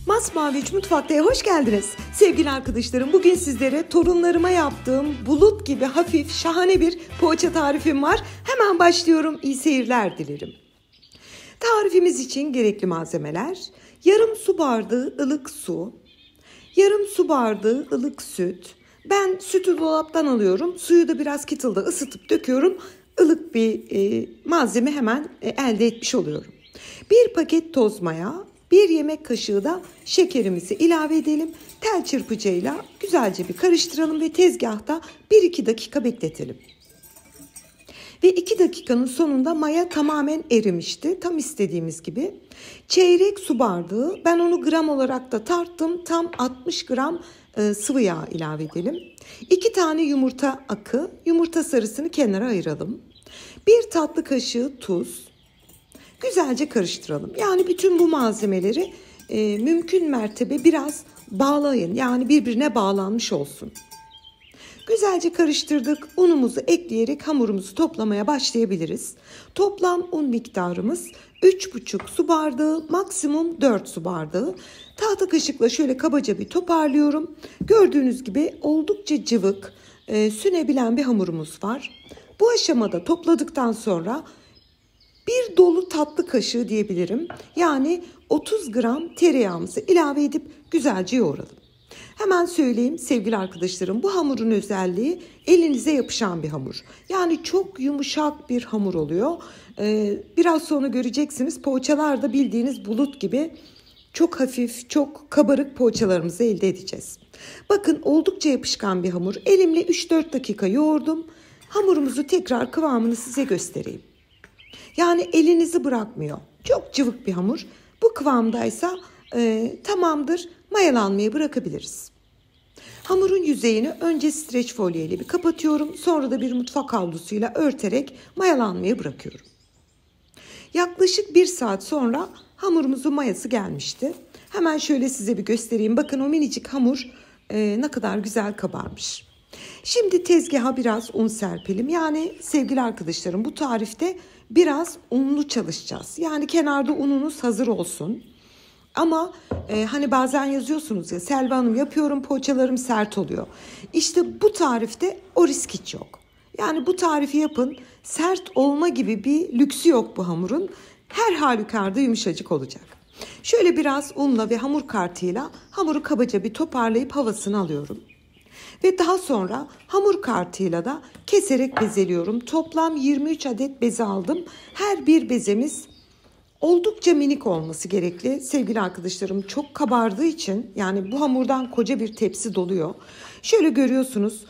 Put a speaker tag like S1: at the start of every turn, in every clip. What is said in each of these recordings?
S1: Masmavi Mutfak'ta hoş geldiniz. Sevgili arkadaşlarım, bugün sizlere torunlarıma yaptığım bulut gibi hafif, şahane bir poğaça tarifim var. Hemen başlıyorum. İyi seyirler dilerim. Tarifimiz için gerekli malzemeler: yarım su bardağı ılık su, yarım su bardağı ılık süt. Ben sütü dolaptan alıyorum. Suyu da biraz kettle'da ısıtıp döküyorum. Ilık bir malzeme hemen elde etmiş oluyorum. Bir paket toz maya, bir yemek kaşığı da şekerimizi ilave edelim. Tel çırpıcıyla güzelce bir karıştıralım ve tezgahta 1-2 dakika bekletelim. Ve 2 dakikanın sonunda maya tamamen erimişti. Tam istediğimiz gibi. Çeyrek su bardağı, ben onu gram olarak da tarttım. Tam 60 gram sıvı yağ ilave edelim. 2 tane yumurta akı, yumurta sarısını kenara ayıralım. 1 tatlı kaşığı tuz. Güzelce karıştıralım. Yani bütün bu malzemeleri mümkün mertebe biraz bağlayın. Yani birbirine bağlanmış olsun. Güzelce karıştırdık. Unumuzu ekleyerek hamurumuzu toplamaya başlayabiliriz. Toplam un miktarımız 3,5 su bardağı, maksimum 4 su bardağı. Tahta kaşıkla şöyle kabaca bir toparlıyorum. Gördüğünüz gibi oldukça cıvık, sünebilen bir hamurumuz var. Bu aşamada topladıktan sonra bir dolu tatlı kaşığı diyebilirim. Yani 30 gram tereyağımızı ilave edip güzelce yoğuralım. Hemen söyleyeyim sevgili arkadaşlarım, bu hamurun özelliği elinize yapışan bir hamur. Yani çok yumuşak bir hamur oluyor. Biraz sonra göreceksiniz, poğaçalar da bildiğiniz bulut gibi çok hafif, çok kabarık poğaçalarımızı elde edeceğiz. Bakın, oldukça yapışkan bir hamur. Elimle 3-4 dakika yoğurdum. Hamurumuzu tekrar kıvamını size göstereyim. Yani elinizi bırakmıyor. Çok cıvık bir hamur. Bu kıvamdaysa tamamdır, mayalanmaya bırakabiliriz. Hamurun yüzeyini önce streç folyo ile bir kapatıyorum. Sonra da bir mutfak havlusuyla örterek mayalanmaya bırakıyorum. Yaklaşık 1 saat sonra hamurumuzun mayası gelmişti. Hemen şöyle size bir göstereyim. Bakın, o minicik hamur ne kadar güzel kabarmış. Şimdi tezgaha biraz un serpelim. Yani sevgili arkadaşlarım, bu tarifte biraz unlu çalışacağız. Yani kenarda ununuz hazır olsun. Ama hani bazen yazıyorsunuz ya, Selva Hanım, yapıyorum poğaçalarım sert oluyor. İşte bu tarifte o risk hiç yok. Yani bu tarifi yapın, sert olma gibi bir lüksü yok bu hamurun. Her halükarda yumuşacık olacak. Şöyle biraz unla ve hamur kartıyla hamuru kabaca bir toparlayıp havasını alıyorum. Ve daha sonra hamur kartıyla da keserek bezeliyorum. Toplam 23 adet beze aldım. Her bir bezemiz oldukça minik olması gerekli. Sevgili arkadaşlarım, çok kabardığı için yani bu hamurdan koca bir tepsi doluyor. Şöyle görüyorsunuz,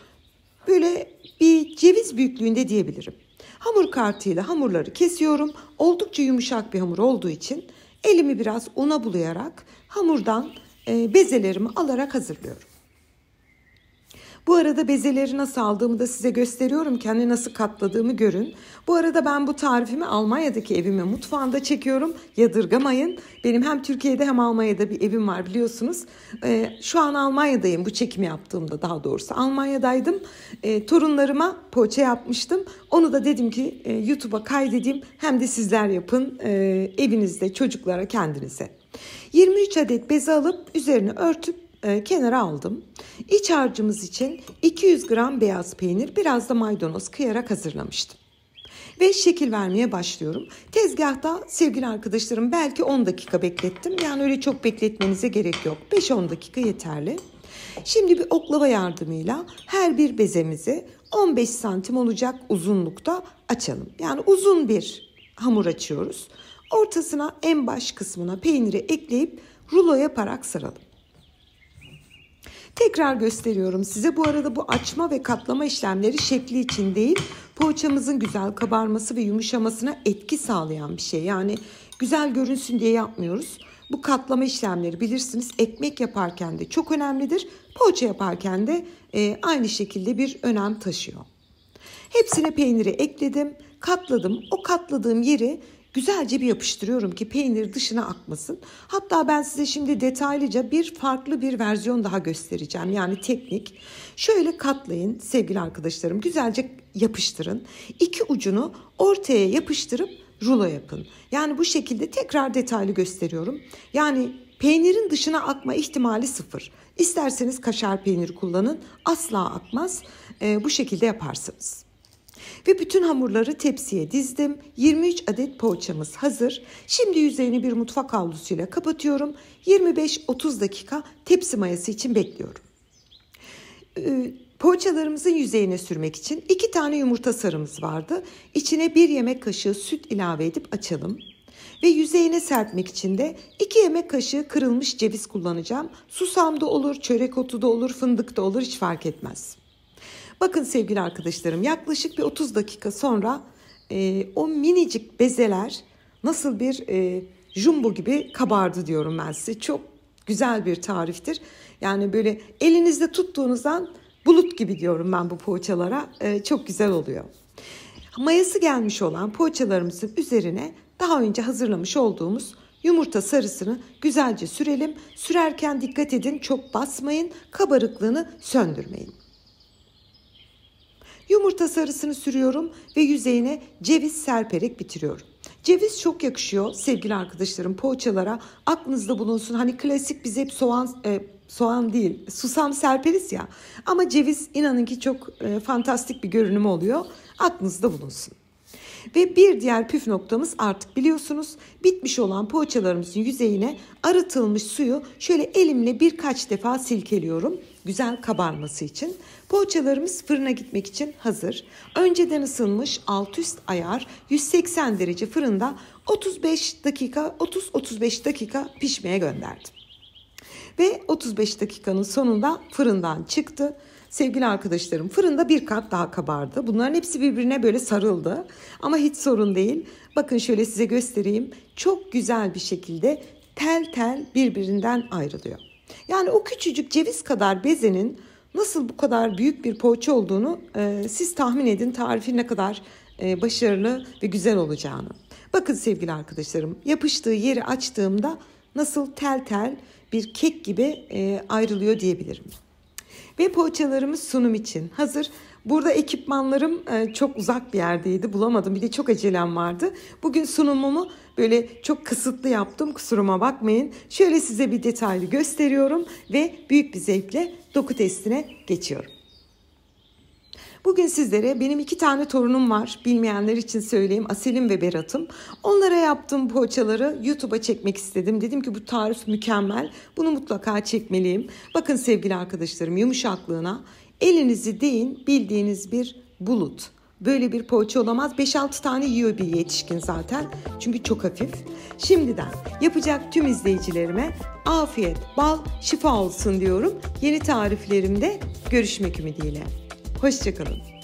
S1: böyle bir ceviz büyüklüğünde diyebilirim. Hamur kartıyla hamurları kesiyorum. Oldukça yumuşak bir hamur olduğu için elimi biraz una bulayarak hamurdan bezelerimi alarak hazırlıyorum. Bu arada bezeleri nasıl aldığımı da size gösteriyorum. Kendi nasıl katladığımı görün. Bu arada ben bu tarifimi Almanya'daki evimin mutfağında çekiyorum. Yadırgamayın. Benim hem Türkiye'de hem Almanya'da bir evim var, biliyorsunuz. Şu an Almanya'dayım, bu çekimi yaptığımda, daha doğrusu. Almanya'daydım. Torunlarıma poğaça yapmıştım. Onu da dedim ki YouTube'a kaydedeyim. Hem de sizler yapın. Evinizde çocuklara, kendinize. 23 adet beze alıp üzerine örtüp kenara aldım. İç harcımız için 200 gram beyaz peynir, biraz da maydanoz kıyarak hazırlamıştım. Ve şekil vermeye başlıyorum. Tezgahta sevgili arkadaşlarım belki 10 dakika beklettim. Yani öyle çok bekletmenize gerek yok. 5-10 dakika yeterli. Şimdi bir oklava yardımıyla her bir bezemizi 15 santim olacak uzunlukta açalım. Yani uzun bir hamur açıyoruz. Ortasına, en baş kısmına peyniri ekleyip rulo yaparak saralım. Tekrar gösteriyorum size. Bu arada bu açma ve katlama işlemleri şekli için değil, poğaçamızın güzel kabarması ve yumuşamasına etki sağlayan bir şey. Yani güzel görünsün diye yapmıyoruz. Bu katlama işlemleri, bilirsiniz, ekmek yaparken de çok önemlidir. Poğaça yaparken de aynı şekilde bir önem taşıyor. Hepsine peyniri ekledim, katladım. O katladığım yeri güzelce bir yapıştırıyorum ki peynir dışına akmasın. Hatta ben size şimdi detaylıca farklı bir versiyon daha göstereceğim. Yani teknik. Şöyle katlayın sevgili arkadaşlarım. Güzelce yapıştırın. 2 ucunu ortaya yapıştırıp rulo yapın. Yani bu şekilde tekrar detaylı gösteriyorum. Yani Peynirin dışına akma ihtimali 0. İsterseniz kaşar peyniri kullanın, asla akmaz. Bu şekilde yaparsınız. Ve bütün hamurları tepsiye dizdim. 23 adet poğaçamız hazır. Şimdi yüzeyini bir mutfak havlusuyla kapatıyorum. 25-30 dakika tepsi mayası için bekliyorum. Poğaçalarımızın yüzeyine sürmek için 2 tane yumurta sarımız vardı. İçine 1 yemek kaşığı süt ilave edip açalım. Ve yüzeyine serpmek için de 2 yemek kaşığı kırılmış ceviz kullanacağım. Susam da olur, çörek otu da olur, fındık da olur, hiç fark etmez. Bakın sevgili arkadaşlarım, yaklaşık bir 30 dakika sonra o minicik bezeler nasıl bir jumbo gibi kabardı diyorum ben size. Çok güzel bir tariftir. Yani böyle elinizde tuttuğunuzdan bulut gibi diyorum ben bu poğaçalara. Çok güzel oluyor. Mayası gelmiş olan poğaçalarımızın üzerine daha önce hazırlamış olduğumuz yumurta sarısını güzelce sürelim. Sürerken dikkat edin, çok basmayın, kabarıklığını söndürmeyin. Yumurta sarısını sürüyorum ve yüzeyine ceviz serperek bitiriyorum. Ceviz çok yakışıyor sevgili arkadaşlarım poğaçalara. Aklınızda bulunsun. Hani klasik biz hep soğan değil, susam serperiz ya. Ama ceviz inanın ki çok fantastik bir görünümü oluyor. Aklınızda bulunsun. Ve bir diğer püf noktamız, artık biliyorsunuz, bitmiş olan poğaçalarımızın yüzeyine arıtılmış suyu şöyle elimle birkaç defa silkeliyorum. Güzel kabarması için. Poğaçalarımız fırına gitmek için hazır. Önceden ısınmış alt üst ayar 180 derece fırında 30-35 dakika pişmeye gönderdim. Ve 35 dakikanın sonunda fırından çıktı. Sevgili arkadaşlarım, fırında bir kat daha kabardı. Bunların hepsi birbirine böyle sarıldı. Ama hiç sorun değil. Bakın şöyle size göstereyim. Çok güzel bir şekilde tel tel birbirinden ayrılıyor. Yani o küçücük ceviz kadar bezenin nasıl bu kadar büyük bir poğaça olduğunu siz tahmin edin, tarifin ne kadar başarılı ve güzel olacağını. Bakın sevgili arkadaşlarım, yapıştığı yeri açtığımda nasıl tel tel bir kek gibi ayrılıyor diyebilirim. Ve poğaçalarımız sunum için hazır. Burada ekipmanlarım çok uzak bir yerdeydi, bulamadım. Bir de çok acelem vardı. Bugün sunumumu böyle çok kısıtlı yaptım, kusuruma bakmayın. Şöyle size bir detaylı gösteriyorum ve büyük bir zevkle doku testine geçiyorum. Bugün sizlere benim 2 tane torunum var. Bilmeyenler için söyleyeyim, Aselim ve Berat'ım. Onlara yaptığım poğaçaları YouTube'a çekmek istedim. Dedim ki bu tarif mükemmel. Bunu mutlaka çekmeliyim. Bakın sevgili arkadaşlarım, yumuşaklığına elinizi değin, bildiğiniz bir bulut. Böyle bir poğaça olamaz. 5-6 tane yiyor bir yetişkin zaten. Çünkü çok hafif. Şimdiden yapacak tüm izleyicilerime afiyet, bal, şifa olsun diyorum. Yeni tariflerimde görüşmek ümidiyle. Hoşça kalın.